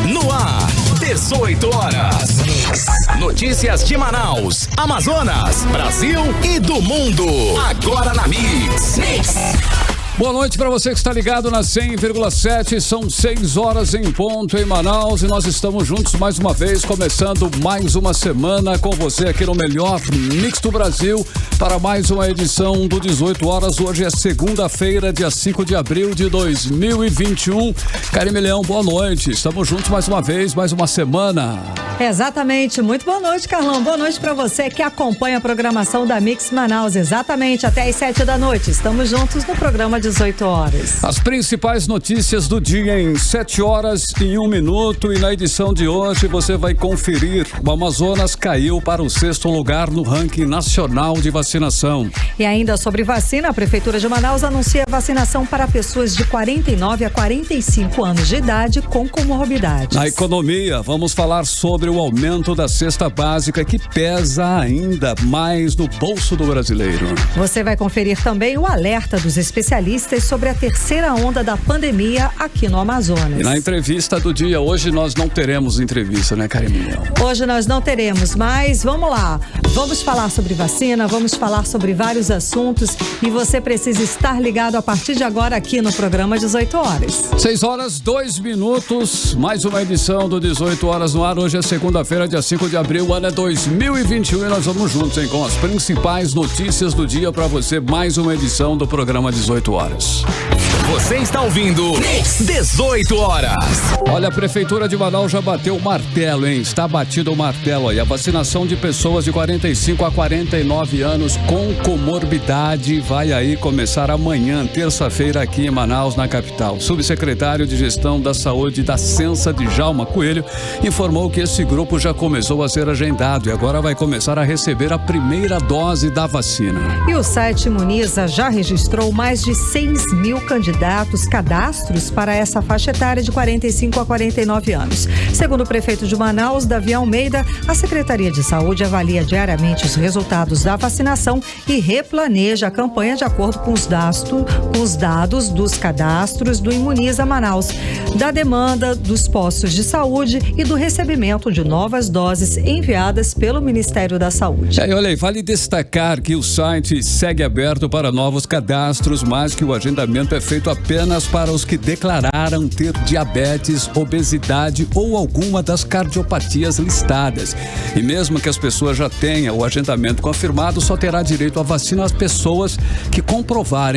No ar, 18 horas. Notícias de Manaus, Amazonas, Brasil e do mundo. Agora na Mix. Boa noite para você que está ligado na 100,7, são 6 horas em ponto em Manaus e nós estamos juntos mais uma vez, começando mais uma semana com você aqui no melhor Mix do Brasil para mais uma edição do 18 horas. Hoje é segunda-feira, dia 5 de abril de 2021. Karime Leão, boa noite, estamos juntos mais uma vez, mais uma semana. Exatamente, muito boa noite, Carlão, boa noite para você que acompanha a programação da Mix Manaus, exatamente até às 7 da noite, estamos juntos no programa 18 horas. As principais notícias do dia em 7 horas e 1 minuto, e na edição de hoje você vai conferir: o Amazonas caiu para o 6º lugar no ranking nacional de vacinação. E ainda sobre vacina, a Prefeitura de Manaus anuncia vacinação para pessoas de 49 a 45 anos de idade com comorbidades. Na economia, vamos falar sobre o aumento da cesta básica que pesa ainda mais no bolso do brasileiro. Você vai conferir também o alerta dos especialistas sobre a terceira onda da pandemia aqui no Amazonas. E na entrevista do dia, hoje nós não teremos entrevista, né, Karime? Hoje nós não teremos, mas vamos lá. Vamos falar sobre vacina, vamos falar sobre vários assuntos e você precisa estar ligado a partir de agora aqui no programa 18 horas. 6 horas, 2 minutos, mais uma edição do 18 horas no ar. Hoje é segunda-feira, dia 5 de abril, o ano é 2021 e nós vamos juntos, hein, com as principais notícias do dia para você. Mais uma edição do programa 18 horas. Você está ouvindo 18 horas. Olha, a Prefeitura de Manaus já bateu o martelo, hein? Está batido o martelo aí. A vacinação de pessoas de 45 a 49 anos com comorbidade vai aí começar amanhã, terça-feira, aqui em Manaus, na capital. O subsecretário de Gestão da Saúde da Sensa, Djalma Coelho, informou que esse grupo já começou a ser agendado e agora vai começar a receber a primeira dose da vacina. E o site Imuniza já registrou mais de 6 mil cadastros para essa faixa etária de 45 a 49 anos. Segundo o prefeito de Manaus, Davi Almeida, a Secretaria de Saúde avalia diariamente os resultados da vacinação e replaneja a campanha de acordo com os dados dos cadastros do Imuniza Manaus, da demanda dos postos de saúde e do recebimento de novas doses enviadas pelo Ministério da Saúde. Olha aí, vale destacar que o site segue aberto para novos cadastros, mas que o agendamento é feito apenas para os que declararam ter diabetes, obesidade ou alguma das cardiopatias listadas. E mesmo que as pessoas já tenham o agendamento confirmado, só terá direito à vacina as pessoas que comprovar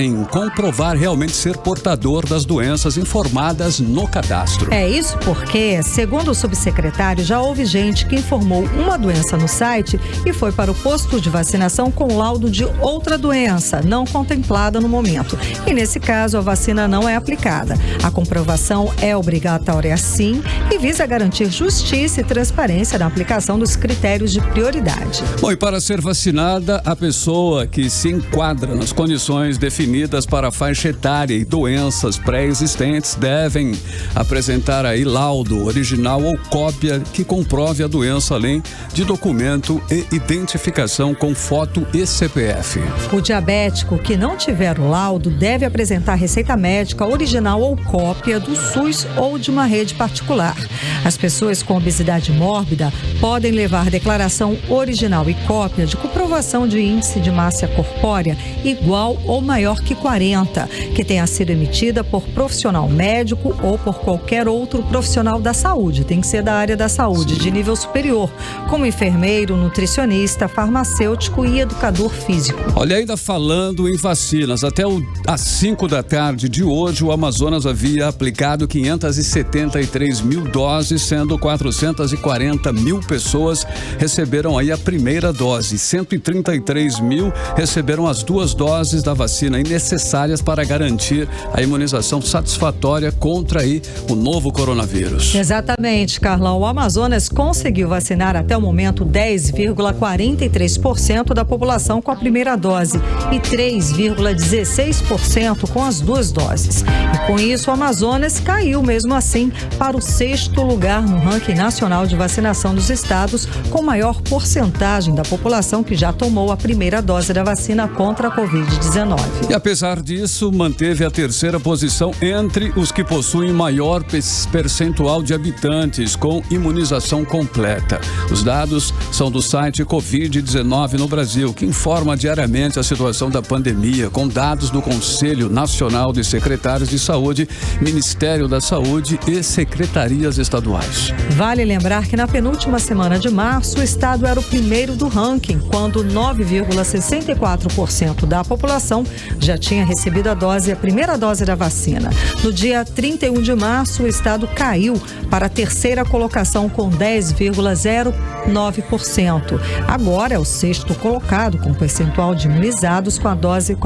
realmente ser portador das doenças informadas no cadastro. É isso porque, segundo o subsecretário, já houve gente que informou uma doença no site e foi para o posto de vacinação com laudo de outra doença, não contemplada no momento. E nesse caso, a vacina não é aplicada. A comprovação é obrigatória sim e visa garantir justiça e transparência na aplicação dos critérios de prioridade. Bom, e para ser vacinada, a pessoa que se enquadra nas condições definidas para a faixa etária e doenças pré-existentes devem apresentar aí laudo original ou cópia que comprove a doença, além de documento e identificação com foto e CPF. O diabético que não tiver o laudo deve apresentar receita médica original ou cópia do SUS ou de uma rede particular. As pessoas com obesidade mórbida podem levar declaração original e cópia de comprovação de índice de massa corpórea igual ou maior que 40, que tenha sido emitida por profissional médico ou por qualquer outro profissional da saúde. Tem que ser da área da saúde, de nível superior, como enfermeiro, nutricionista, farmacêutico e educador físico. Olha, ainda falando em vacinas, até às 5 da tarde de hoje, o Amazonas havia aplicado 573 mil doses, sendo 440 mil pessoas receberam aí a primeira dose. 133 mil receberam as 2 doses da vacina necessárias para garantir a imunização satisfatória contra aí o novo coronavírus. Exatamente, Carlão. O Amazonas conseguiu vacinar até o momento 10,43% da população com a primeira dose e 3,16% com as 2 duas doses. E com isso, o Amazonas caiu mesmo assim para o 6º lugar no ranking nacional de vacinação dos estados, com maior porcentagem da população que já tomou a primeira dose da vacina contra a Covid-19. E apesar disso, manteve a 3ª posição entre os que possuem maior percentual de habitantes com imunização completa. Os dados são do site Covid-19 no Brasil, que informa diariamente a situação da pandemia, com dados do Conselho Nacional de Secretários de Saúde, Ministério da Saúde e secretarias estaduais. Vale lembrar que na penúltima semana de março, o estado era o primeiro do ranking, quando 9,64% da população já tinha recebido a primeira dose da vacina. No dia 31 de março, o estado caiu para a 3ª colocação com 10,09%. Agora é o 6º colocado com percentual de imunizados com a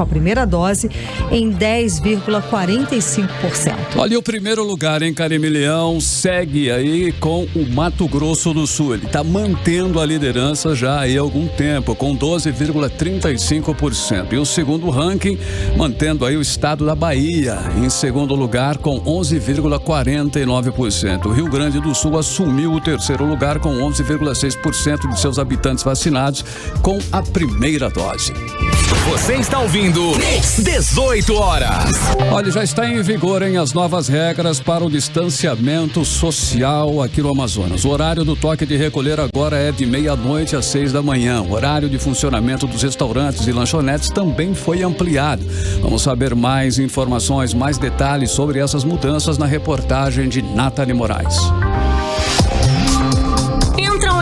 primeira dose em 10,45%. Olha, o primeiro lugar em Carimilhão segue aí com o Mato Grosso do Sul. Ele está mantendo a liderança já aí há algum tempo, com 12,35%. E o segundo ranking, mantendo aí o estado da Bahia, em segundo lugar com 11,49%. O Rio Grande do Sul assumiu o 3º lugar com 11,6% de seus habitantes vacinados com a primeira dose. Você está ouvindo 18 horas. Olha, já está em vigor as novas regras para o distanciamento social aqui no Amazonas. O horário do toque de recolher agora é de meia-noite às 6 da manhã. O horário de funcionamento dos restaurantes e lanchonetes também foi ampliado. Vamos saber mais informações, mais detalhes sobre essas mudanças na reportagem de Nathalie Moraes.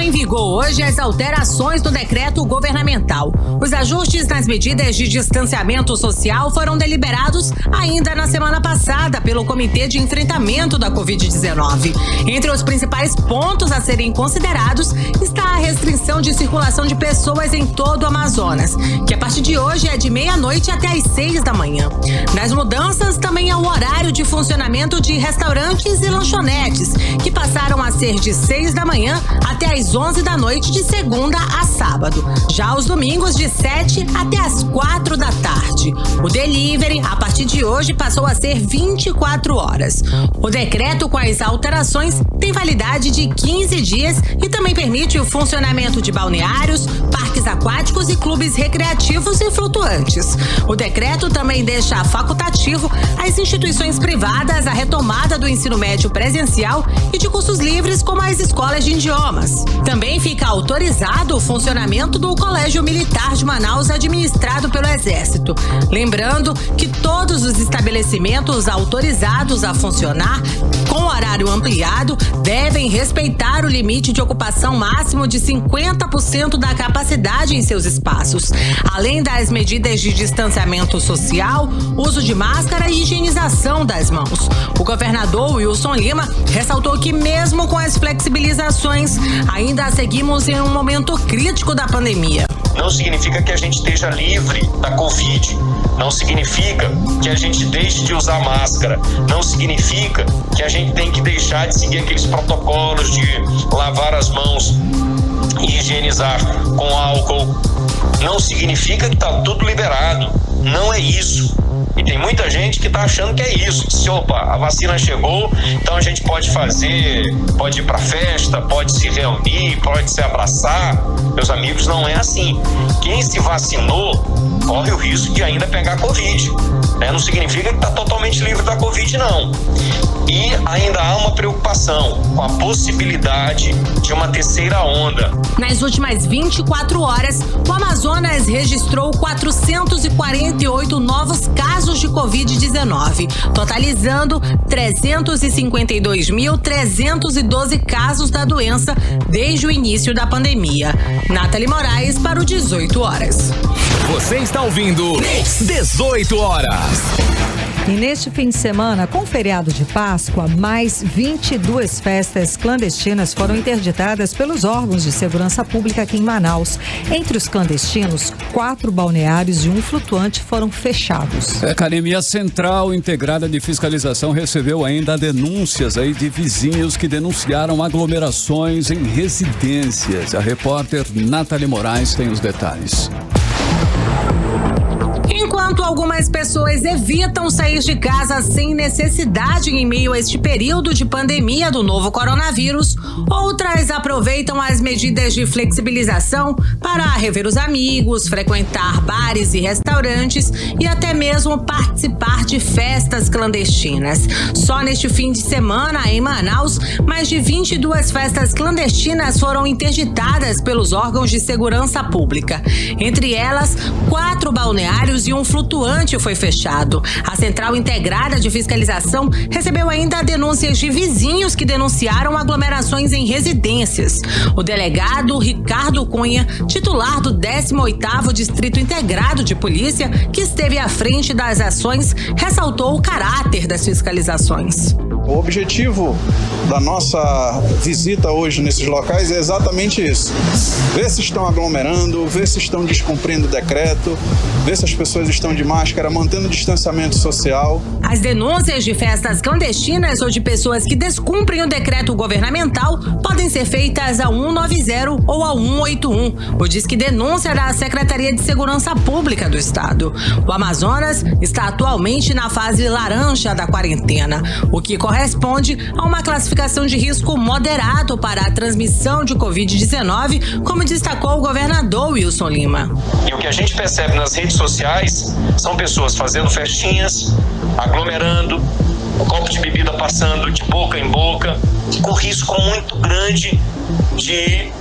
Em vigor hoje as alterações do decreto governamental. Os ajustes nas medidas de distanciamento social foram deliberados ainda na semana passada pelo Comitê de Enfrentamento da Covid-19. Entre os principais pontos a serem considerados está a restrição de circulação de pessoas em todo o Amazonas, que a partir de hoje é de meia-noite até às 6 da manhã. Nas mudanças também há o horário de funcionamento de restaurantes e lanchonetes, que passaram a ser de 6 da manhã até às 11 da noite de segunda a sábado. Já aos domingos de 7 até as 4 da tarde. O delivery, a partir de hoje, passou a ser 24 horas. O decreto com as alterações tem validade de 15 dias e também permite o funcionamento de balneários, parques aquáticos e clubes recreativos e flutuantes. O decreto também deixa facultativo às instituições privadas a retomada do ensino médio presencial e de cursos livres, como as escolas de idiomas. Também fica autorizado o funcionamento do Colégio Militar de Manaus, administrado pelo Exército. Lembrando que todos os estabelecimentos autorizados a funcionar com horário ampliado devem respeitar o limite de ocupação máximo de 50% da capacidade em seus espaços, além das medidas de distanciamento social, uso de máscara e higienização das mãos. O governador Wilson Lima ressaltou que mesmo com as flexibilizações, ainda seguimos em um momento crítico da pandemia. Não significa que a gente esteja livre da Covid, não significa que a gente deixe de usar máscara, não significa que a gente tem que deixar de seguir aqueles protocolos de lavar as mãos e higienizar com álcool. Não significa que está tudo liberado, não é isso. E tem muita gente que está achando que é isso. Se, opa, a vacina chegou, então a gente pode ir para festa, pode se reunir, pode se abraçar. Meus amigos, não é assim. Quem se vacinou corre o risco de ainda pegar Covid. Né? Não significa que está totalmente livre da Covid, não. E ainda há uma preocupação com a possibilidade de uma terceira onda. Nas últimas 24 horas, o Amazonas registrou 448 novos casos de Covid-19, totalizando 352.312 casos da doença desde o início da pandemia. Nathalie Moraes para o 18 horas. Você está ouvindo 18 horas. E neste fim de semana, com o feriado de Páscoa, mais 22 festas clandestinas foram interditadas pelos órgãos de segurança pública aqui em Manaus. Entre os clandestinos, 4 balneários e um flutuante foram fechados. A Academia Central Integrada de Fiscalização recebeu ainda denúncias aí de vizinhos que denunciaram aglomerações em residências. A repórter Nathalie Moraes tem os detalhes. Enquanto algumas pessoas evitam sair de casa sem necessidade em meio a este período de pandemia do novo coronavírus, outras aproveitam as medidas de flexibilização para rever os amigos, frequentar bares e restaurantes e até mesmo participar de festas clandestinas. Só neste fim de semana, em Manaus, mais de 22 festas clandestinas foram interditadas pelos órgãos de segurança pública. Entre elas, 4 balneários e um flutuante foi fechado. A Central Integrada de Fiscalização recebeu ainda denúncias de vizinhos que denunciaram aglomerações em residências. O delegado Ricardo Cunha, titular do 18º Distrito Integrado de Polícia, que esteve à frente das ações, ressaltou o caráter das fiscalizações. O objetivo da nossa visita hoje nesses locais é exatamente isso. Ver se estão aglomerando, ver se estão descumprindo o decreto, ver se as pessoas estão de máscara, mantendo o distanciamento social. As denúncias de festas clandestinas ou de pessoas que descumprem o decreto governamental podem ser feitas a 190 ou a 181. O Disque Denúncia da Secretaria de Segurança Pública do Estado. O Amazonas está atualmente na fase laranja da quarentena, o que corresponde a uma classificação de risco moderado para a transmissão de Covid-19, como destacou o governador Wilson Lima. E o que a gente percebe nas redes sociais são pessoas fazendo festinhas, aglomerando, o copo de bebida passando de boca em boca, com risco muito grande de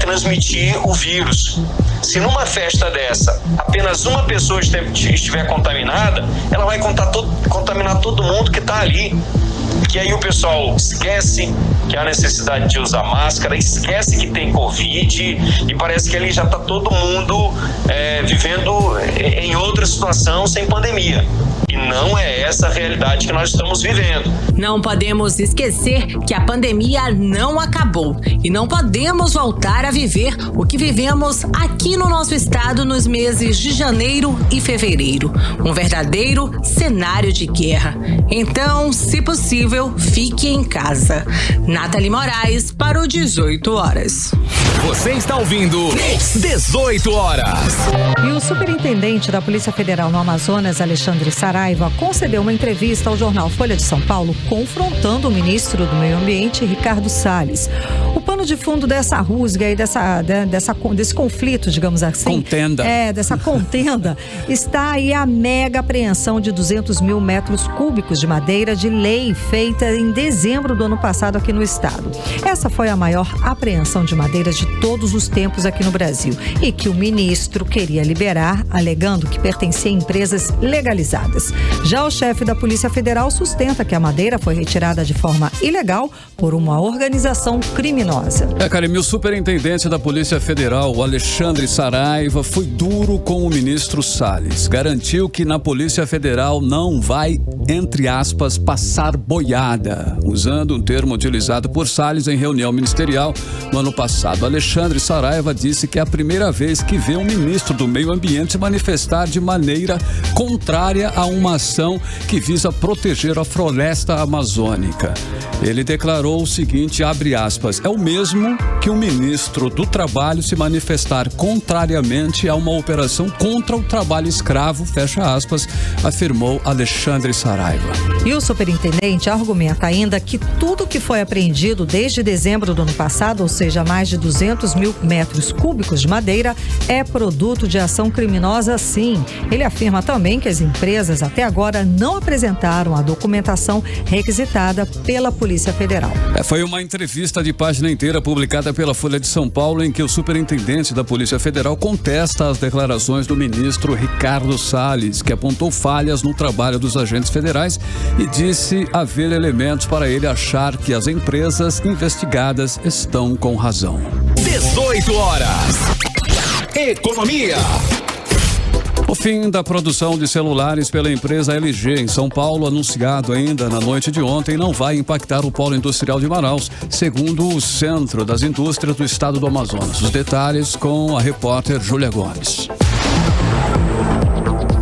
transmitir o vírus. Se numa festa dessa apenas uma pessoa estiver contaminada, ela vai contaminar todo mundo que está ali. Que aí o pessoal esquece que há necessidade de usar máscara, esquece que tem Covid e parece que ali já está todo mundo vivendo em outra situação sem pandemia. E não é essa a realidade que nós estamos vivendo. Não podemos esquecer que a pandemia não acabou e não podemos voltar a viver o que vivemos aqui no nosso estado nos meses de janeiro e fevereiro. Um verdadeiro cenário de guerra. Então, se possível, fique em casa. Nathalie Moraes para o 18 horas. Você está ouvindo 18 horas. E o superintendente da Polícia Federal no Amazonas, Alexandre Saraiva, concedeu uma entrevista ao jornal Folha de São Paulo, confrontando o ministro do Meio Ambiente, Ricardo Salles. O pano de fundo dessa rusga e desse conflito, digamos assim... dessa contenda, está aí a mega apreensão de 200 mil metros cúbicos de madeira de lei feita em dezembro do ano passado aqui no estado. Essa foi a maior apreensão de madeiras de todos os tempos aqui no Brasil e que o ministro queria liberar, alegando que pertencia a empresas legalizadas. Já o chefe da Polícia Federal sustenta que a madeira foi retirada de forma ilegal por uma organização criminosa. Karime, o superintendente da Polícia Federal, o Alexandre Saraiva, foi duro com o ministro Salles. Garantiu que na Polícia Federal não vai, entre aspas, passar boiada, usando um termo utilizado por Salles em reunião ministerial no ano passado. Alexandre Saraiva disse que é a primeira vez que vê um ministro do Meio Ambiente se manifestar de maneira contrária a uma ação que visa proteger a floresta amazônica. Ele declarou o seguinte, abre aspas, é o mesmo que o ministro do Trabalho se manifestar contrariamente a uma operação contra o trabalho escravo, fecha aspas, afirmou Alexandre Saraiva. E o superintendente argumenta ainda que tudo que foi apreendido desde dezembro do ano passado, ou seja, mais de 200 mil metros cúbicos de madeira, é produto de ação criminosa, sim. Ele afirma também que as empresas até agora não apresentaram a documentação requisitada pela Polícia Federal. Foi uma entrevista de página inteira publicada pela Folha de São Paulo em que o superintendente da Polícia Federal contesta as declarações do ministro Ricardo Salles, que apontou falhas no trabalho dos agentes federais e disse haver elementos para ele achar que as empresas investigadas estão com razão. 18 horas. Economia. O fim da produção de celulares pela empresa LG em São Paulo, anunciado ainda na noite de ontem, não vai impactar o polo industrial de Manaus, segundo o Centro das Indústrias do Estado do Amazonas. Os detalhes com a repórter Júlia Gomes.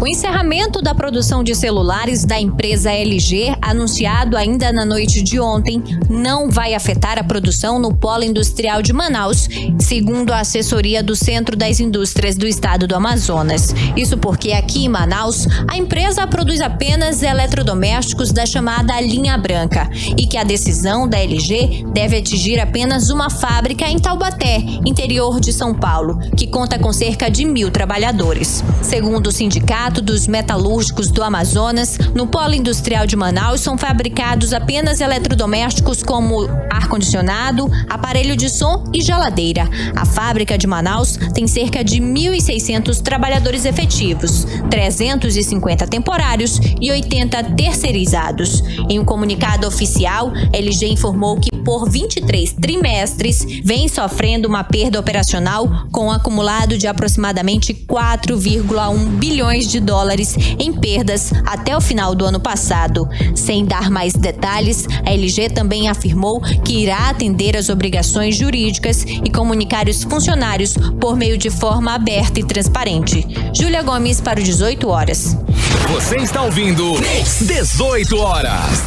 O O encerramento da produção de celulares da empresa LG, anunciado ainda na noite de ontem, não vai afetar a produção no polo industrial de Manaus, segundo a assessoria do Centro das Indústrias do Estado do Amazonas. Isso porque aqui em Manaus, a empresa produz apenas eletrodomésticos da chamada linha branca e que a decisão da LG deve atingir apenas uma fábrica em Taubaté, interior de São Paulo, que conta com cerca de 1.000 trabalhadores. Segundo o Sindicato dos Metalúrgicos do Amazonas, no polo industrial de Manaus são fabricados apenas eletrodomésticos como ar-condicionado, aparelho de som e geladeira. A fábrica de Manaus tem cerca de 1.600 trabalhadores efetivos, 350 temporários e 80 terceirizados. Em um comunicado oficial, a LG informou que por 23 trimestres vem sofrendo uma perda operacional com um acumulado de aproximadamente 4,1 bilhões de dólares em perdas até o final do ano passado. Sem dar mais detalhes, a LG também afirmou que irá atender às obrigações jurídicas e comunicar os funcionários por meio de forma aberta e transparente. Júlia Gomes para o 18 horas. Você está ouvindo 18 horas.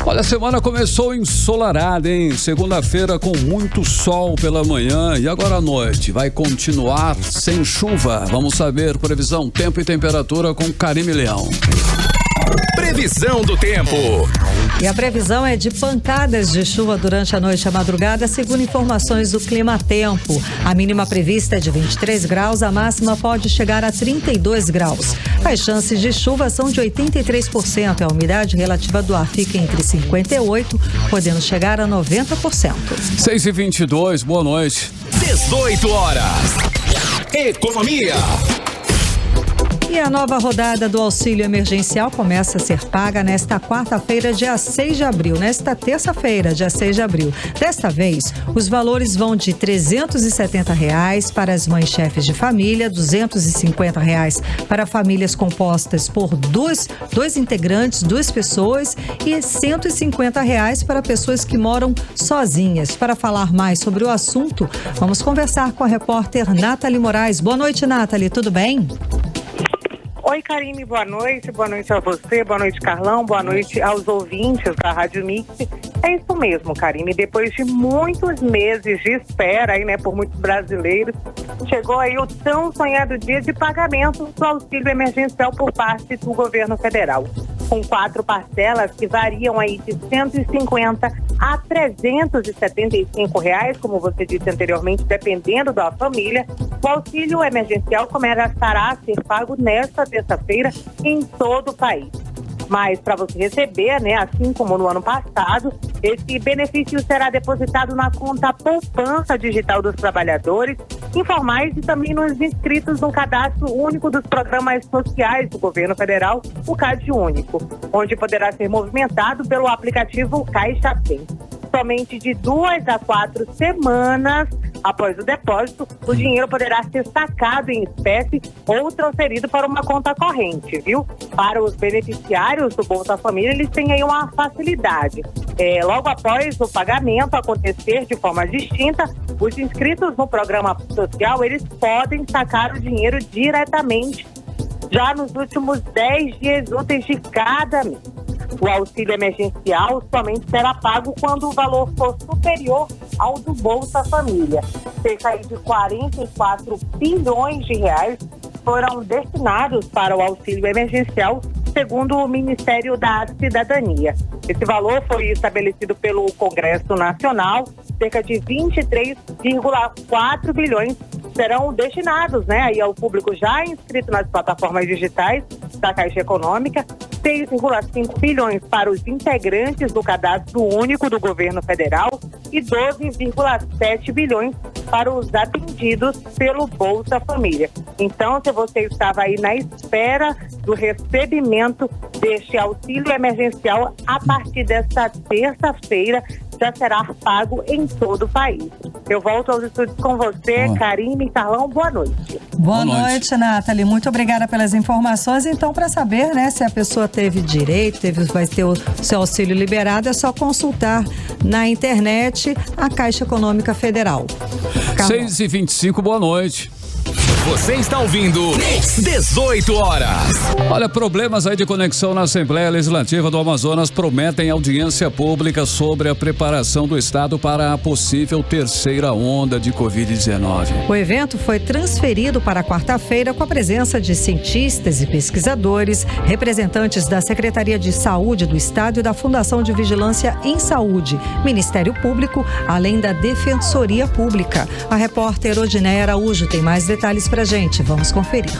Olha, a semana começou ensolarada, hein? Segunda-feira com muito sol pela manhã e agora à noite vai continuar sem chuva. Vamos saber previsão, tempo e temperatura com Karime Leão. Previsão do tempo. E a previsão é de pancadas de chuva durante a noite e a madrugada, segundo informações do Climatempo. A mínima prevista é de 23 graus, a máxima pode chegar a 32 graus. As chances de chuva são de 83%. A umidade relativa do ar fica entre 58%, podendo chegar a 90%. 6h22, boa noite. 18 horas. Economia. E a nova rodada do auxílio emergencial começa a ser paga nesta quarta-feira, dia 6 de abril. Nesta terça-feira, dia 6 de abril. Desta vez, os valores vão de R$ 370 para as mães chefes de família, R$ 250 para famílias compostas por dois integrantes, 2 pessoas, e R$ 150 para pessoas que moram sozinhas. Para falar mais sobre o assunto, vamos conversar com a repórter Nathalie Moraes. Boa noite, Nathalie, tudo bem? Oi, Karime, boa noite a você, boa noite, Carlão, boa noite aos ouvintes da Rádio Mix. É isso mesmo, Karime, depois de muitos meses de espera aí, por muitos brasileiros, chegou aí o tão sonhado dia de pagamento do auxílio emergencial por parte do governo federal. Com 4 parcelas que variam aí de R$ 150 a R$ 375, como você disse anteriormente, dependendo da família, o auxílio emergencial começará a ser pago nesta terça-feira em todo o país. Mas para você receber, assim como no ano passado, esse benefício será depositado na conta poupança digital dos trabalhadores informais e também nos inscritos no cadastro único dos programas sociais do governo federal, o CAD Único, onde poderá ser movimentado pelo aplicativo Caixa Tem. Somente de 2 a 4 semanas após o depósito, o dinheiro poderá ser sacado em espécie ou transferido para uma conta corrente, viu? Para os beneficiários do Bolsa Família, eles têm aí uma facilidade. Logo após o pagamento acontecer de forma distinta, os inscritos no programa social, eles podem sacar o dinheiro diretamente já nos últimos 10 dias úteis de cada mês. O auxílio emergencial somente será pago quando o valor for superior ao do Bolsa Família. Cerca de 44 bilhões de reais foram destinados para o auxílio emergencial, segundo o Ministério da Cidadania. Esse valor foi estabelecido pelo Congresso Nacional. Cerca de 23,4 bilhões serão destinados, aí ao público já inscrito nas plataformas digitais da Caixa Econômica, 6,5 bilhões para os integrantes do Cadastro Único do Governo Federal e 12,7 bilhões para os atendidos pelo Bolsa Família. Então, se você estava aí na espera do recebimento deste auxílio emergencial, a partir desta terça-feira, já será pago em todo o país. Eu volto aos estúdios com você, Karime e Carlão. Boa noite. Boa noite, Nathalie. Muito obrigada pelas informações. Então, para saber, se a pessoa teve direito, vai ter o seu auxílio liberado, é só consultar na internet a Caixa Econômica Federal. 6h25, boa noite. Você está ouvindo 18 horas. Olha, problemas aí de conexão na Assembleia Legislativa do Amazonas prometem audiência pública sobre a preparação do Estado para a possível terceira onda de Covid-19. O evento foi transferido para quarta-feira com a presença de cientistas e pesquisadores, representantes da Secretaria de Saúde do Estado e da Fundação de Vigilância em Saúde, Ministério Público, além da Defensoria Pública. A repórter Odineia Araújo tem mais detalhes pra gente. Vamos conferir.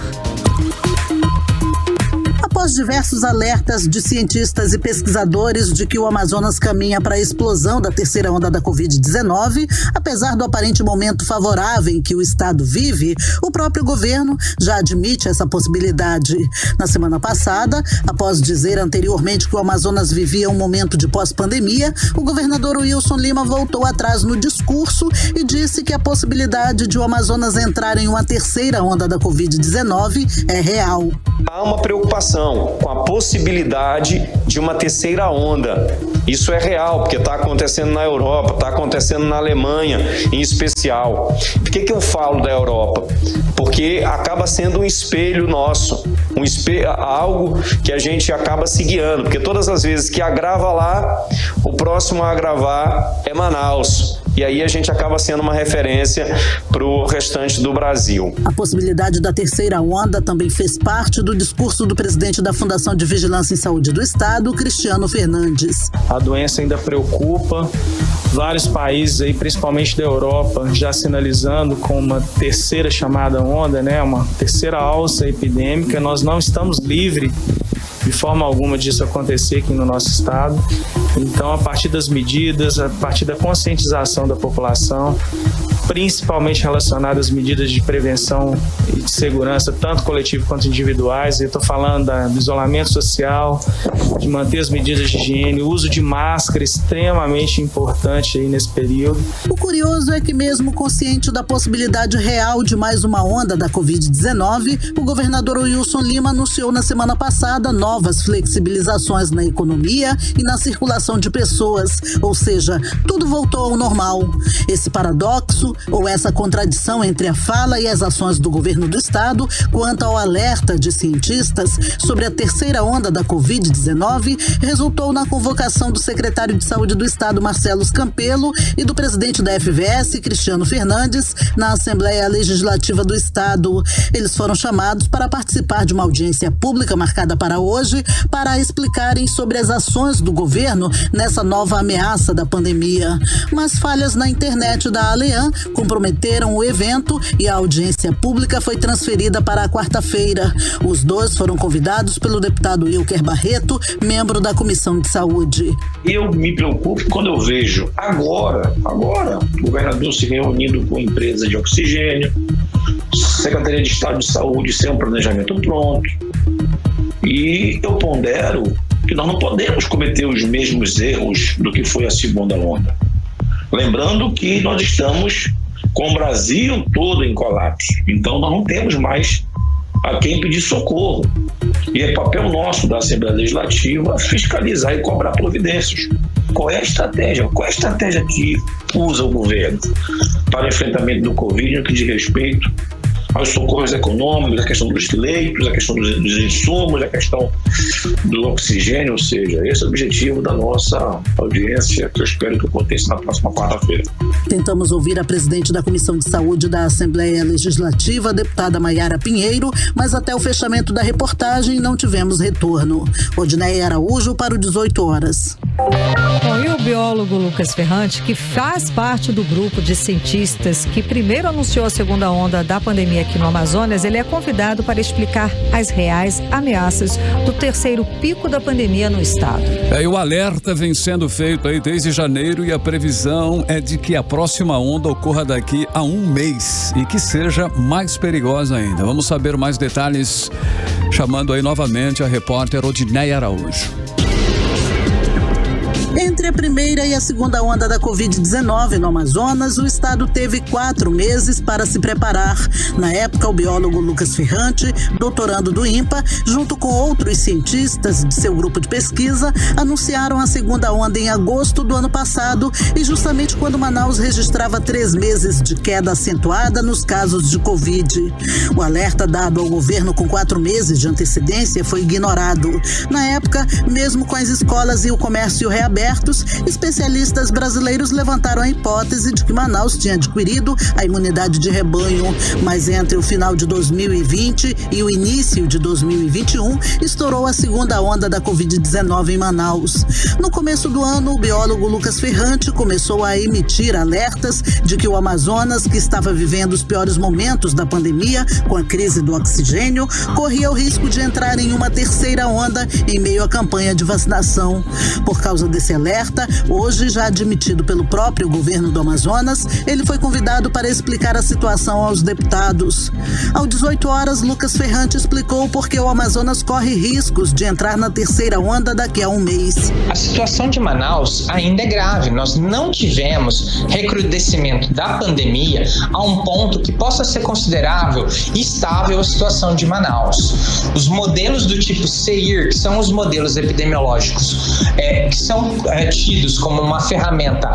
Após diversos alertas de cientistas e pesquisadores de que o Amazonas caminha para a explosão da terceira onda da Covid-19, apesar do aparente momento favorável em que o estado vive, o próprio governo já admite essa possibilidade. Na semana passada, após dizer anteriormente que o Amazonas vivia um momento de pós-pandemia, o governador Wilson Lima voltou atrás no discurso e disse que a possibilidade de o Amazonas entrar em uma terceira onda da Covid-19 é real. Há uma preocupação com a possibilidade de uma terceira onda. Isso é real, porque está acontecendo na Europa, está acontecendo na Alemanha, em especial. Por que eu falo da Europa? Porque acaba sendo um espelho nosso, algo que a gente acaba se guiando, porque todas as vezes que agrava lá, o próximo a agravar é Manaus. E aí a gente acaba sendo uma referência para o restante do Brasil. A possibilidade da terceira onda também fez parte do discurso do presidente da Fundação de Vigilância em Saúde do Estado, Cristiano Fernandes. A doença ainda preocupa. Vários países, aí, principalmente da Europa, já sinalizando com uma terceira chamada onda, né? Uma terceira alça epidêmica. Nós não estamos livres de forma alguma disso acontecer aqui no nosso estado. Então, a partir das medidas, a partir da conscientização da população, principalmente relacionadas às medidas de prevenção e de segurança, tanto coletivo quanto individuais. Eu estou falando do isolamento social, de manter as medidas de higiene, o uso de máscara extremamente importante aí nesse período. O curioso é que mesmo consciente da possibilidade real de mais uma onda da Covid-19, o governador Wilson Lima anunciou na semana passada novas flexibilizações na economia e na circulação de pessoas, ou seja, tudo voltou ao normal. Esse paradoxo ou essa contradição entre a fala e as ações do governo do estado quanto ao alerta de cientistas sobre a terceira onda da Covid-19 resultou na convocação do secretário de Saúde do estado, Marcelo Campelo, e do presidente da FVS, Cristiano Fernandes, na Assembleia Legislativa do estado. Eles foram chamados para participar de uma audiência pública marcada para hoje para explicarem sobre as ações do governo nessa nova ameaça da pandemia. Mas falhas na internet da Alean comprometeram o evento e a audiência pública foi transferida para a quarta-feira. Os dois foram convidados pelo deputado Wilker Barreto, membro da Comissão de Saúde. Eu me preocupo quando eu vejo agora, o governador se reunindo com empresa de oxigênio, Secretaria de Estado de Saúde sem um planejamento pronto. E eu pondero que nós não podemos cometer os mesmos erros do que foi a segunda onda. Lembrando que nós estamos com o Brasil todo em colapso, então nós não temos mais a quem pedir socorro. E é papel nosso da Assembleia Legislativa fiscalizar e cobrar providências. Qual é a estratégia? Qual é a estratégia que usa o governo para o enfrentamento do Covid no que diz respeito aos socorros econômicos, a questão dos leitos, a questão dos insumos, a questão do oxigênio, ou seja, esse é o objetivo da nossa audiência, que eu espero que aconteça na próxima quarta-feira. Tentamos ouvir a presidente da Comissão de Saúde da Assembleia Legislativa, a deputada Maiara Pinheiro, mas até o fechamento da reportagem não tivemos retorno. Odineia Araújo para o 18 horas. Bom, e o biólogo Lucas Ferrante, que faz parte do grupo de cientistas que primeiro anunciou a segunda onda da pandemia aqui no Amazonas, ele é convidado para explicar as reais ameaças do terceiro pico da pandemia no estado. E o alerta vem sendo feito aí desde janeiro e a previsão é de que a próxima onda ocorra daqui a um mês e que seja mais perigosa ainda. Vamos saber mais detalhes chamando aí novamente a repórter Odineia Araújo. Entre a primeira e a segunda onda da Covid-19 no Amazonas, o estado teve 4 meses para se preparar. Na época, o biólogo Lucas Ferrante, doutorando do INPA, junto com outros cientistas de seu grupo de pesquisa, anunciaram a segunda onda em agosto do ano passado e justamente quando Manaus registrava 3 meses de queda acentuada nos casos de Covid. O alerta dado ao governo com 4 meses de antecedência foi ignorado. Na época, mesmo com as escolas e o comércio reabertos, especialistas brasileiros levantaram a hipótese de que Manaus tinha adquirido a imunidade de rebanho, mas entre o final de 2020 e o início de 2021, estourou a segunda onda da Covid-19 em Manaus. No começo do ano, o biólogo Lucas Ferrante começou a emitir alertas de que o Amazonas, que estava vivendo os piores momentos da pandemia, com a crise do oxigênio, corria o risco de entrar em uma terceira onda em meio à campanha de vacinação. Por causa desse alerta, hoje já admitido pelo próprio governo do Amazonas, ele foi convidado para explicar a situação aos deputados. Às 18 horas, Lucas Ferrante explicou por que o Amazonas corre riscos de entrar na terceira onda daqui a um mês. A situação de Manaus ainda é grave. Nós não tivemos recrudescimento da pandemia a um ponto que possa ser considerável e estável a situação de Manaus. Os modelos do tipo CEIR, que são os modelos epidemiológicos, que são tidos como uma ferramenta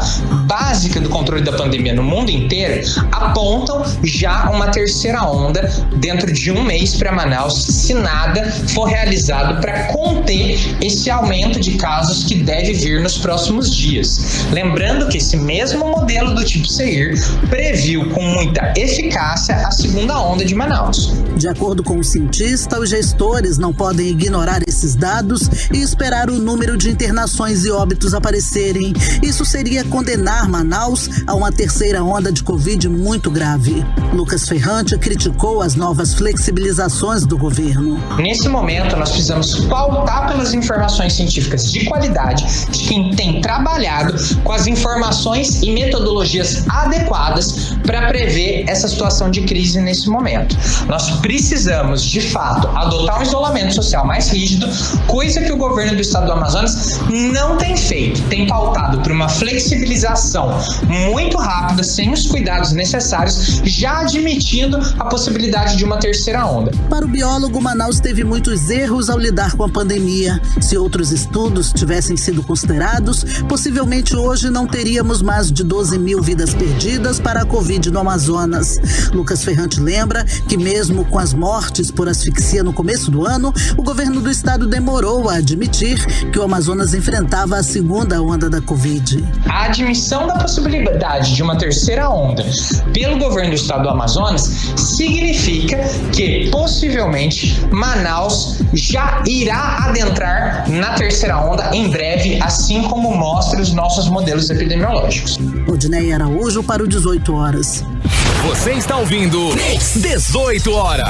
básica do controle da pandemia no mundo inteiro, apontam já uma terceira onda dentro de um mês para Manaus, se nada for realizado para conter esse aumento de casos que deve vir nos próximos dias. Lembrando que esse mesmo modelo do tipo CEIR previu com muita eficácia a segunda onda de Manaus. De acordo com o cientista, os gestores não podem ignorar esses dados e esperar o número de internações e óbitos aparecerem. Isso seria condenar Manaus a uma terceira onda de Covid muito grave. Lucas Ferrante criticou as novas flexibilizações do governo. Nesse momento, nós precisamos pautar pelas informações científicas de qualidade de quem tem trabalhado com as informações e metodologias adequadas para prever essa situação de crise nesse momento. Nós precisamos, de fato, adotar um isolamento social mais rígido, coisa que o governo do estado do Amazonas não tem feito. Tem pautado por uma flexibilização muito rápida, sem os cuidados necessários, já admitindo a possibilidade de uma terceira onda. Para o biólogo, Manaus teve muitos erros ao lidar com a pandemia. Se outros estudos tivessem sido considerados, possivelmente hoje não teríamos mais de 12 mil vidas perdidas para a Covid no Amazonas. Lucas Ferrante lembra que mesmo com as mortes por asfixia no começo do ano, o governo do estado demorou a admitir que o Amazonas enfrentava a segunda onda da Covid. A admissão da possibilidade de uma terceira onda pelo governo do estado do Amazonas significa que possivelmente Manaus já irá adentrar na terceira onda em breve, assim como mostram os nossos modelos epidemiológicos. Odinei Araújo para o 18 horas. Você está ouvindo 18 horas.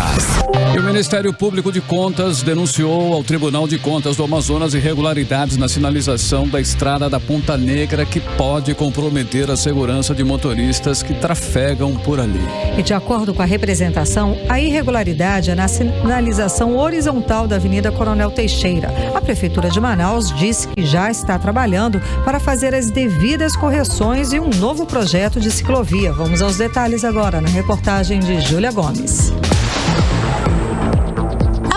E o Ministério Público de Contas denunciou ao Tribunal de Contas do Amazonas irregularidades na sinalização da estrada da Ponta Negra que pode comprometer a segurança de motoristas que trafegam por ali. E de acordo com a representação, a irregularidade é na sinalização horizontal da Avenida Coronel Teixeira. A Prefeitura de Manaus disse que já está trabalhando para fazer as devidas correções e um novo projeto de ciclovia. Vamos aos detalhes agora na reportagem de Júlia Gomes.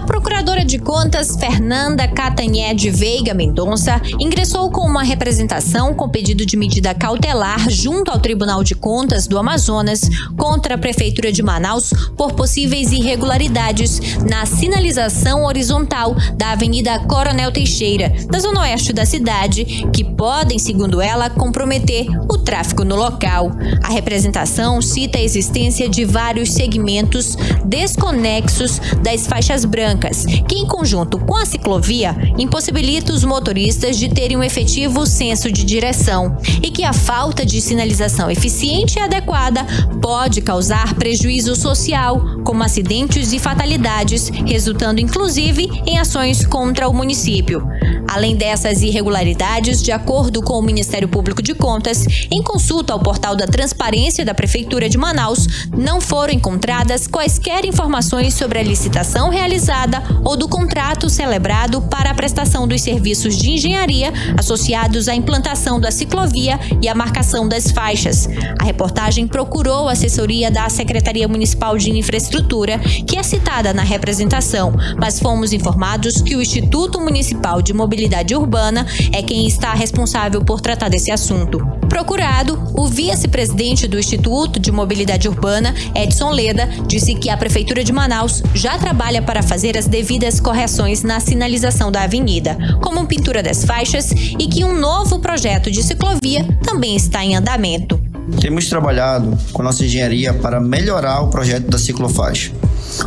Procuradora de Contas Fernanda Catanhé de Veiga Mendonça ingressou com uma representação com pedido de medida cautelar junto ao Tribunal de Contas do Amazonas contra a Prefeitura de Manaus por possíveis irregularidades na sinalização horizontal da Avenida Coronel Teixeira, na zona oeste da cidade, que podem, segundo ela, comprometer o tráfego no local. A representação cita a existência de vários segmentos desconexos das faixas brancas, que em conjunto com a ciclovia impossibilita os motoristas de terem um efetivo senso de direção e que a falta de sinalização eficiente e adequada pode causar prejuízo social, como acidentes e fatalidades, resultando inclusive em ações contra o município. Além dessas irregularidades, de acordo com o Ministério Público de Contas, em consulta ao portal da Transparência da Prefeitura de Manaus, não foram encontradas quaisquer informações sobre a licitação realizada ou do contrato celebrado para a prestação dos serviços de engenharia associados à implantação da ciclovia e à marcação das faixas. A reportagem procurou a assessoria da Secretaria Municipal de Infraestrutura, que é citada na representação, mas fomos informados que o Instituto Municipal de Mobilidade Urbana é quem está responsável por tratar desse assunto. Procurado, o vice-presidente do Instituto de Mobilidade Urbana, Edson Leda, disse que a Prefeitura de Manaus já trabalha para fazer as devidas correções na sinalização da avenida, como pintura das faixas, e que um novo projeto de ciclovia também está em andamento. Temos trabalhado com nossa engenharia para melhorar o projeto da ciclofaixa.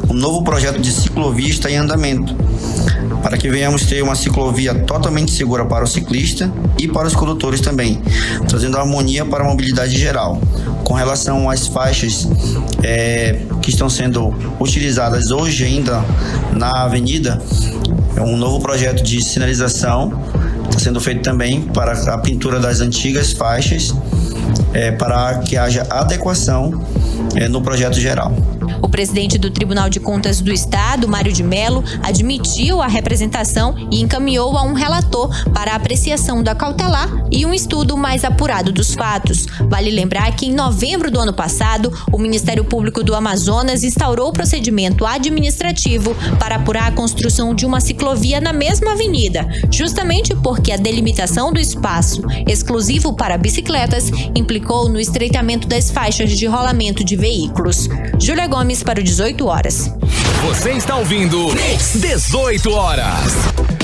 Um novo projeto de ciclovia está em andamento, para que venhamos ter uma ciclovia totalmente segura para o ciclista e para os condutores também, trazendo harmonia para a mobilidade geral. Com relação às faixas que estão sendo utilizadas hoje ainda na avenida, é um novo projeto de sinalização está sendo feito também para a pintura das antigas faixas, para que haja adequação no projeto geral. O presidente do Tribunal de Contas do Estado, Mário de Mello, admitiu a representação e encaminhou a um relator para a apreciação da cautelar e um estudo mais apurado dos fatos. Vale lembrar que em novembro do ano passado, o Ministério Público do Amazonas instaurou o procedimento administrativo para apurar a construção de uma ciclovia na mesma avenida, justamente porque a delimitação do espaço exclusivo para bicicletas implicou no estreitamento das faixas de rolamento de veículos. Júlia Gomes para o 18 horas. Você está ouvindo 18 horas.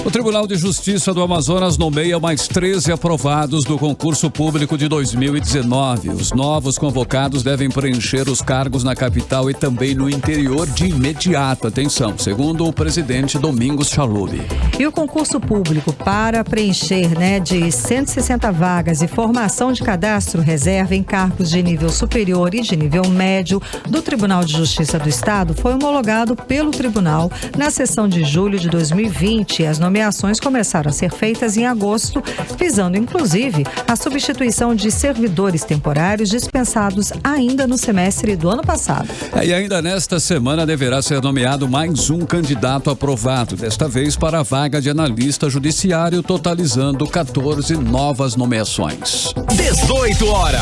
O Tribunal de Justiça do Amazonas nomeia mais 13 aprovados do concurso público de 2019. Os novos convocados devem preencher os cargos na capital e também no interior de imediato. Atenção, segundo o presidente Domingos Chalub. E o concurso público para preencher de 160 vagas e formação de cadastro reserva em cargos de nível superior e de nível médio do Tribunal de Justiça do Estado foi homologado pelo tribunal na sessão de julho de 2020. As nomeações começaram a ser feitas em agosto, visando inclusive a substituição de servidores temporários dispensados ainda no semestre do ano passado. E ainda nesta semana deverá ser nomeado mais um candidato aprovado, desta vez para a vaga de analista judiciário, totalizando 14 novas nomeações. 18 horas.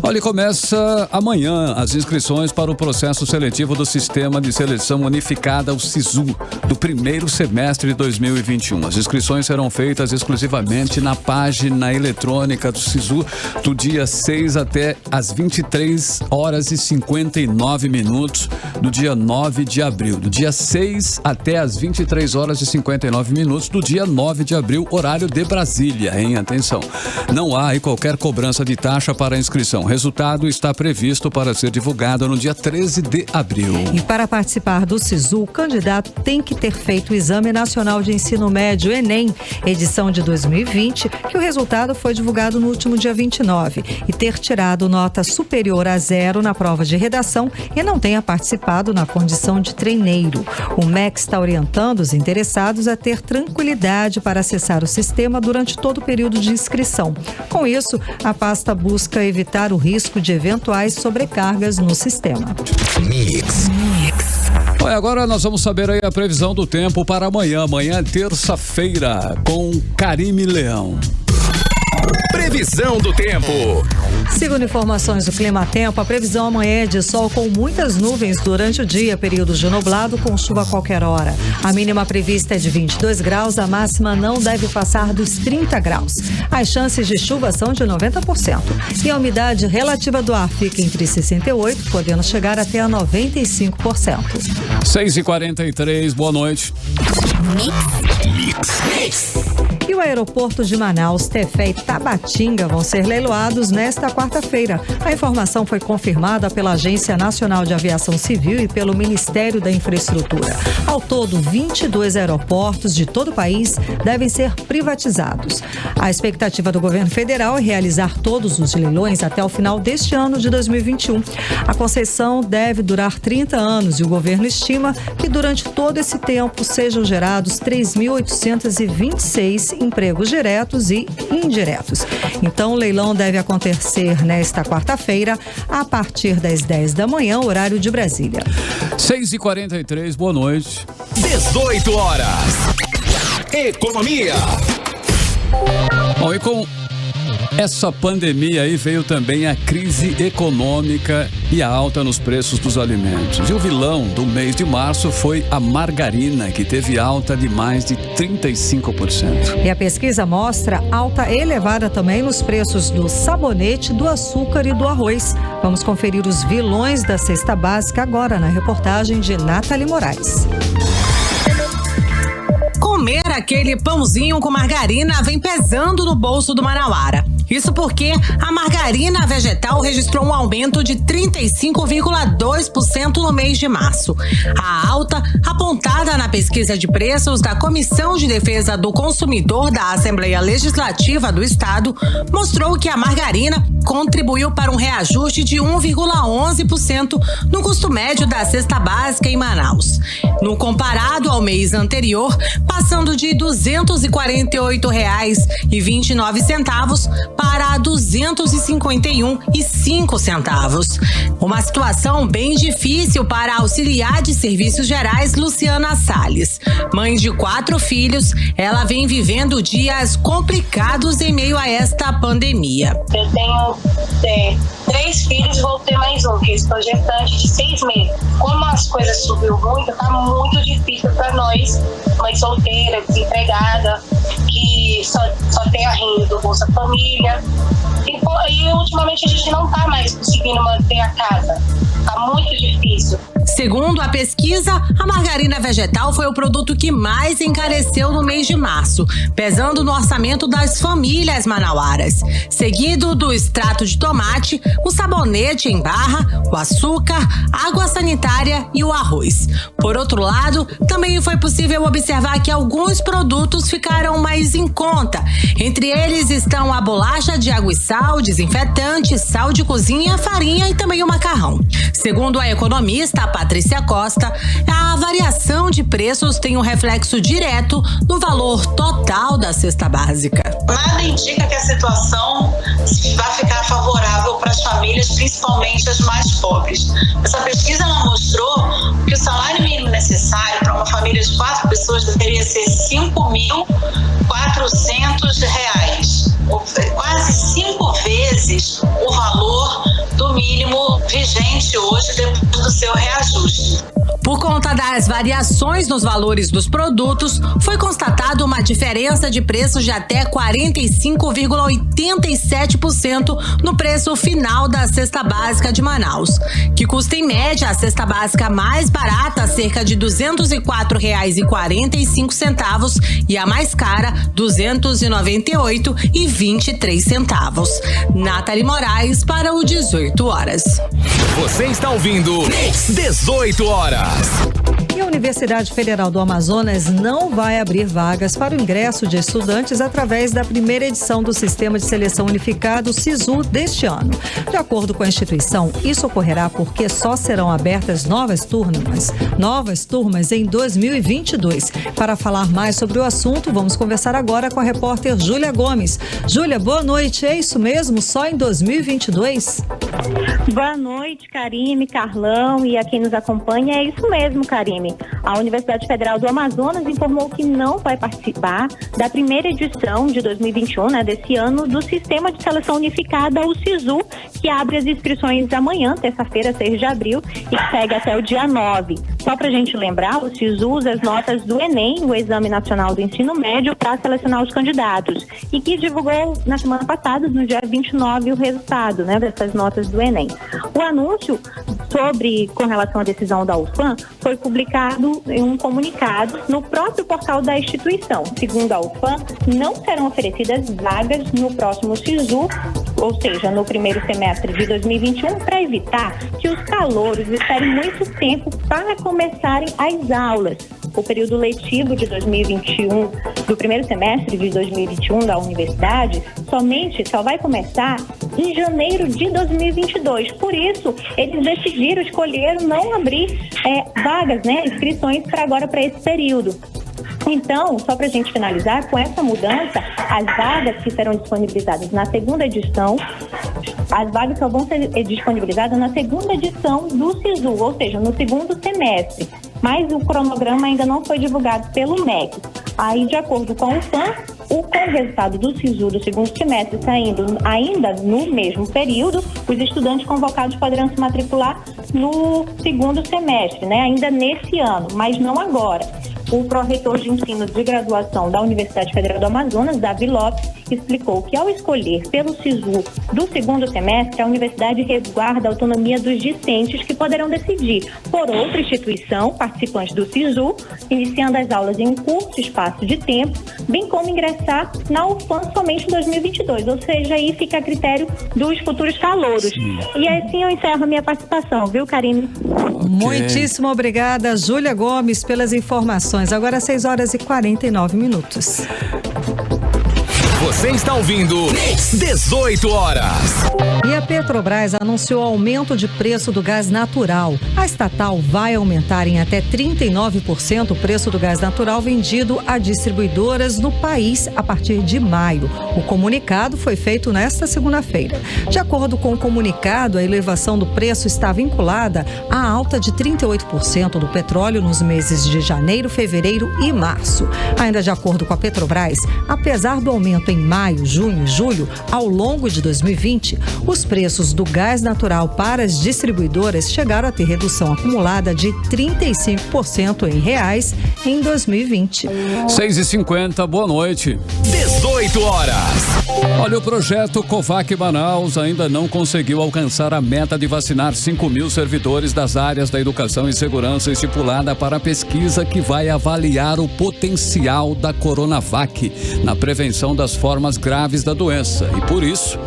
Olha, começa amanhã as inscrições para o processo seletivo do Sistema de Seleção Unificada, o SISU, do primeiro semestre de 2021. As inscrições serão feitas exclusivamente na página eletrônica do SISU do dia 6 até às 23 horas e 59 minutos do dia 9 de abril. Do dia 6 até às 23 horas e 59 minutos do dia 9 de abril, horário de Brasília, hein? Atenção, não há aí qualquer cobrança de taxa para a inscrição. O resultado está previsto para ser divulgado no dia 13 de abril. E para participar do SISU, o candidato tem que ter feito o Exame Nacional de Ensino Médio, Enem, edição de 2020, que o resultado foi divulgado no último dia 29, e ter tirado nota superior a 0 na prova de redação e não tenha participado na condição de treineiro. O MEC está orientando os interessados a ter tranquilidade para acessar o sistema durante todo o período de inscrição. Com isso, a pasta busca evitar o risco de eventuais sobrecargas no sistema. Mix. Olha, agora nós vamos saber aí a previsão do tempo para amanhã. Amanhã, terça-feira, com Karime Leão. Previsão do tempo. Segundo informações do Climatempo, a previsão amanhã é de sol com muitas nuvens durante o dia, períodos de nublado com chuva a qualquer hora. A mínima prevista é de 22 graus, a máxima não deve passar dos 30 graus. As chances de chuva são de 90%. E a umidade relativa do ar fica entre 68%, podendo chegar até a 95%. 6h43, boa noite. Mix. E o aeroporto de Manaus, Tefé e Tabatinga vão ser leiloados nesta quarta-feira. A informação foi confirmada pela Agência Nacional de Aviação Civil e pelo Ministério da Infraestrutura. Ao todo, 22 aeroportos de todo o país devem ser privatizados. A expectativa do governo federal é realizar todos os leilões até o final deste ano de 2021. A concessão deve durar 30 anos e o governo estima que durante todo esse tempo sejam gerados 3.826 empregos diretos e indiretos. Então, o leilão deve acontecer nesta quarta-feira, a partir das 10 da manhã, horário de Brasília. 6h43, boa noite. 18 horas. Economia. Bom, e com essa pandemia aí veio também a crise econômica e a alta nos preços dos alimentos. E o vilão do mês de março foi a margarina, que teve alta de mais de 35%. E a pesquisa mostra alta elevada também nos preços do sabonete, do açúcar e do arroz. Vamos conferir os vilões da cesta básica agora na reportagem de Nathalie Moraes. Comer aquele pãozinho com margarina vem pesando no bolso do manauara. Isso porque a margarina vegetal registrou um aumento de 35,2% no mês de março. A alta, apontada na pesquisa de preços da Comissão de Defesa do Consumidor da Assembleia Legislativa do Estado, mostrou que a margarina contribuiu para um reajuste de 1,11% no custo médio da cesta básica em Manaus. No comparado ao mês anterior, passando de R$ 248,29 para R$ 251,05. Uma situação bem difícil para a auxiliar de serviços gerais Luciana Salles. Mãe de 4 filhos, ela vem vivendo dias complicados em meio a esta pandemia. Eu tenho 3 filhos e vou ter mais um, que estou gestante de 6 meses. Como as coisas subiu muito, tá muito difícil para nós, mãe solteira, desempregada, que só tem a renda do Bolsa Família. E ultimamente a gente não tá mais conseguindo manter a casa. Tá muito difícil. Segundo a pesquisa, a margarina vegetal foi o produto que mais encareceu no mês de março, pesando no orçamento das famílias manauaras. Seguido do extrato de tomate, o sabonete em barra, o açúcar, água sanitária e o arroz. Por outro lado, também foi possível observar que alguns produtos ficaram mais em conta. Entre eles estão a bolacha de água e sal, desinfetante, sal de cozinha, farinha e também o macarrão. Segundo a economista Patrícia Costa, a variação de preços tem um reflexo direto no valor total da cesta básica. Nada indica que a situação vai ficar favorável para as famílias, principalmente as mais pobres. Essa pesquisa ela mostrou que o salário mínimo necessário para uma família de 4 pessoas deveria ser R$ 5.400, quase 5 vezes o valor do mínimo vigente hoje depois do seu reajuste. Por conta das variações nos valores dos produtos, foi constatada uma diferença de preços de até 45,87% no preço final da cesta básica de Manaus, que custa em média a cesta básica mais barata cerca de R$ 204,45 e a mais cara R$ 298,23. Nathalie Moraes para o 18 horas. Você está ouvindo 18 horas. E a Universidade Federal do Amazonas não vai abrir vagas para o ingresso de estudantes através da primeira edição do Sistema de Seleção Unificado, SISU, deste ano. De acordo com a instituição, isso ocorrerá porque só serão abertas novas turmas em 2022. Para falar mais sobre o assunto, vamos conversar agora com a repórter Júlia Gomes. Júlia, boa noite. É isso mesmo? Só em 2022? Boa noite, Karime, Carlão e a quem nos acompanha. É isso mesmo, Karime. A Universidade Federal do Amazonas informou que não vai participar da primeira edição de 2021, desse ano, do Sistema de Seleção Unificada, o SISU, que abre as inscrições amanhã, terça-feira, 6 de abril, e que segue até o dia 9. Só para a gente lembrar, o SISU usa as notas do Enem, o Exame Nacional do Ensino Médio, para selecionar os candidatos, e que divulgou na semana passada, no dia 29, o resultado dessas notas do Enem. O anúncio com relação à decisão da UFAM, foi publicado um comunicado no próprio portal da instituição. Segundo a UFAM, não serão oferecidas vagas no próximo SISU, ou seja, no primeiro semestre de 2021, para evitar que os calouros esperem muito tempo para começarem as aulas. O período letivo de 2021, do primeiro semestre de 2021 da universidade, só vai começar em janeiro de 2022. Por isso, eles escolheram não abrir vagas, inscrições para esse período. Então, só para a gente finalizar, com essa mudança, as vagas que serão disponibilizadas na segunda edição, as vagas só vão ser disponibilizadas na segunda edição do SISU, ou seja, no segundo semestre. Mas o cronograma ainda não foi divulgado pelo MEC. Aí, de acordo com o FAM, com o resultado do SISU do segundo semestre saindo ainda no mesmo período, os estudantes convocados poderão se matricular no segundo semestre, ainda nesse ano, mas não agora. O pró-reitor de ensino de graduação da Universidade Federal do Amazonas, Davi Lopes, explicou que ao escolher pelo SISU do segundo semestre, a universidade resguarda a autonomia dos discentes que poderão decidir por outra instituição, participante do SISU, iniciando as aulas em um curto espaço de tempo, bem como ingressar na UFAM somente em 2022, ou seja, aí fica a critério dos futuros calouros. E assim eu encerro a minha participação, viu, Karine? Muitíssimo obrigada, Júlia Gomes, pelas informações. Agora 6h49. Você está ouvindo 18 horas. E a Petrobras anunciou aumento de preço do gás natural. A estatal vai aumentar em até 39% o preço do gás natural vendido a distribuidoras no país a partir de maio. O comunicado foi feito nesta segunda-feira. De acordo com o comunicado, a elevação do preço está vinculada à alta de 38% do petróleo nos meses de janeiro, fevereiro e março. Ainda de acordo com a Petrobras, apesar do aumento em maio, junho e julho, ao longo de 2020, os preços do gás natural para as distribuidoras chegaram a ter redução acumulada de 35% em reais em 2020. 6h50, boa noite. 18 horas. Olha, o projeto COVAC Manaus ainda não conseguiu alcançar a meta de vacinar 5.000 servidores das áreas da educação e segurança estipulada para a pesquisa que vai avaliar o potencial da Coronavac na prevenção das formas graves da doença. E por isso,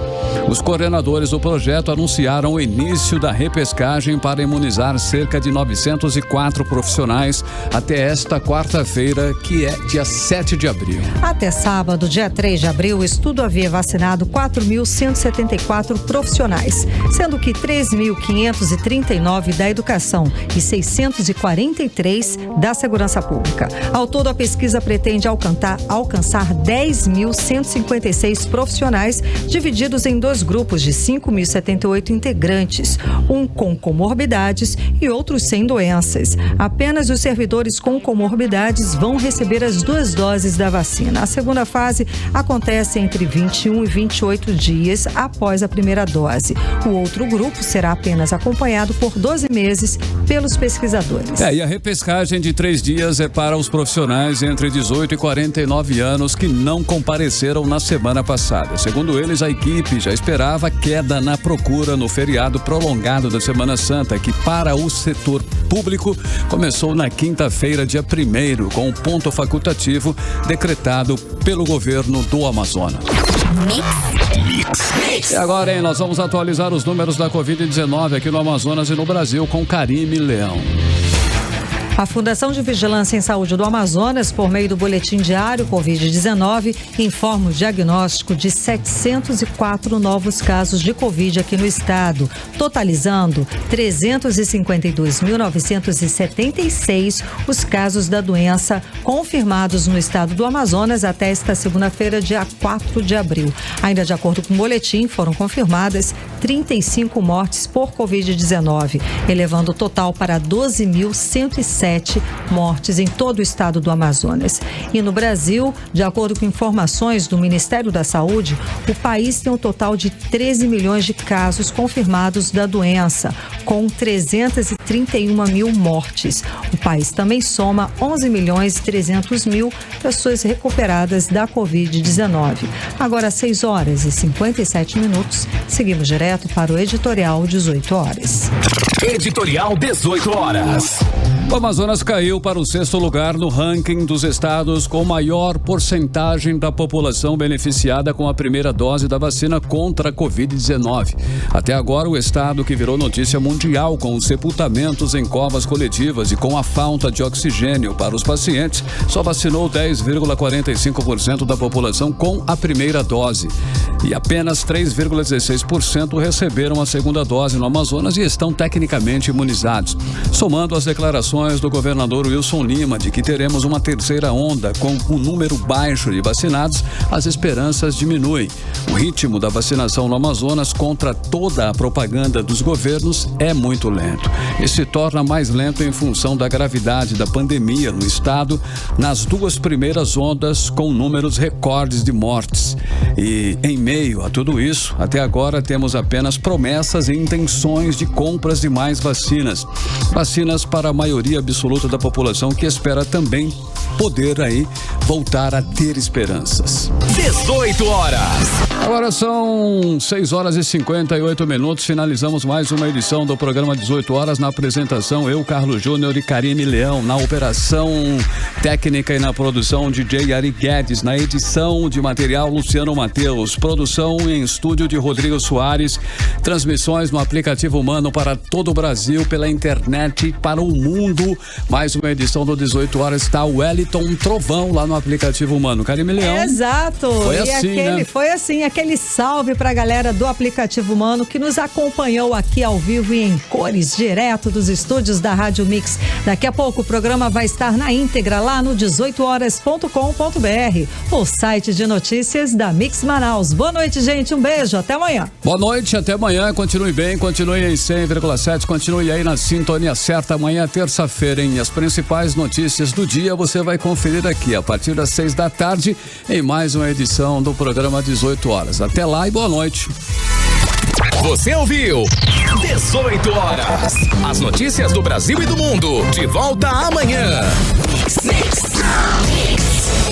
os coordenadores do projeto anunciaram o início da repescagem para imunizar cerca de 904 profissionais até esta quarta-feira, que é dia 7 de abril. Até sábado, dia 3 de abril, o estudo havia vacinado 4.174 profissionais, sendo que 3.539 da educação e 643 da segurança pública. Ao todo, a pesquisa pretende alcançar 10.156 profissionais, divididos em dois grupos de 5.078 integrantes, um com comorbidades e outros sem doenças. Apenas os servidores com comorbidades vão receber as 2 doses da vacina. A segunda fase acontece entre 21 e 28 dias após a primeira dose. O outro grupo será apenas acompanhado por 12 meses pelos pesquisadores. E a repescagem de 3 dias é para os profissionais entre 18 e 49 anos que não compareceram na semana passada. Segundo eles, a equipe já esperava queda na procura no feriado prolongado da Semana Santa, que para o setor público começou na quinta-feira, dia 1º, com um ponto facultativo decretado pelo governo do Amazonas. E agora, nós vamos atualizar os números da Covid-19 aqui no Amazonas e no Brasil com Karime Leão. A Fundação de Vigilância em Saúde do Amazonas, por meio do boletim diário Covid-19, informa o diagnóstico de 704 novos casos de Covid aqui no estado, totalizando 352.976 os casos da doença confirmados no estado do Amazonas até esta segunda-feira, dia 4 de abril. Ainda de acordo com o boletim, foram confirmadas 35 mortes por Covid-19, elevando o total para 12.107 7 mortes em todo o estado do Amazonas. E no Brasil, de acordo com informações do Ministério da Saúde, o país tem um total de 13 milhões de casos confirmados da doença, com 331 mil mortes. O país também soma 11 milhões e 300 mil pessoas recuperadas da Covid-19. Agora, 6 horas e 57 minutos, seguimos direto para o editorial 18 horas. Editorial 18 horas. O Amazonas caiu para o 6º lugar no ranking dos estados com maior porcentagem da população beneficiada com a primeira dose da vacina contra a Covid-19. Até agora, o estado que virou notícia mundial com os sepultamentos em covas coletivas e com a falta de oxigênio para os pacientes, só vacinou 10,45% da população com a primeira dose. E apenas 3,16% receberam a segunda dose no Amazonas e estão tecnicamente imunizados. Somando as declarações do governador Wilson Lima de que teremos uma terceira onda com um número baixo de vacinados, as esperanças diminuem. O ritmo da vacinação no Amazonas contra toda a propaganda dos governos é muito lento e se torna mais lento em função da gravidade da pandemia no estado nas 2 primeiras ondas com números recordes de mortes. E em meio a tudo isso, até agora temos apenas promessas e intenções de compras de mais vacinas. Vacinas para a maioria absoluta da população que espera também poder aí voltar a ter esperanças. 18 horas. Agora são 6 horas e 58 minutos. Finalizamos mais uma edição do programa 18 horas. Na apresentação, eu, Carlos Júnior e Karine Leão. Na operação técnica e na produção, DJ Ari Guedes. Na edição de material, Luciano Mateus. Produção em estúdio de Rodrigo Soares. Transmissões no aplicativo Humano para todo o Brasil, pela internet e para o mundo. Mais uma edição do 18 horas. Está o Wellington Trovão lá no aplicativo Humano. Karine Leão. Exato. Foi assim, né? Foi assim, aquele salve pra galera do aplicativo Humano que nos acompanhou aqui ao vivo e em cores, direto dos estúdios da Rádio Mix. Daqui a pouco o programa vai estar na íntegra lá no 18horas.com.br, o site de notícias da Mix Manaus. Boa noite, gente. Um beijo. Até amanhã. Boa noite. Até amanhã. Continue bem. Continue em 100,7. Continue aí na sintonia certa. Amanhã, terça-feira, hein? As principais notícias do dia você vai conferir aqui a partir das 6 da tarde em mais uma edição do programa 18 horas. Até lá e boa noite. Você ouviu 18 horas. As notícias do Brasil e do mundo. De volta amanhã. Mix.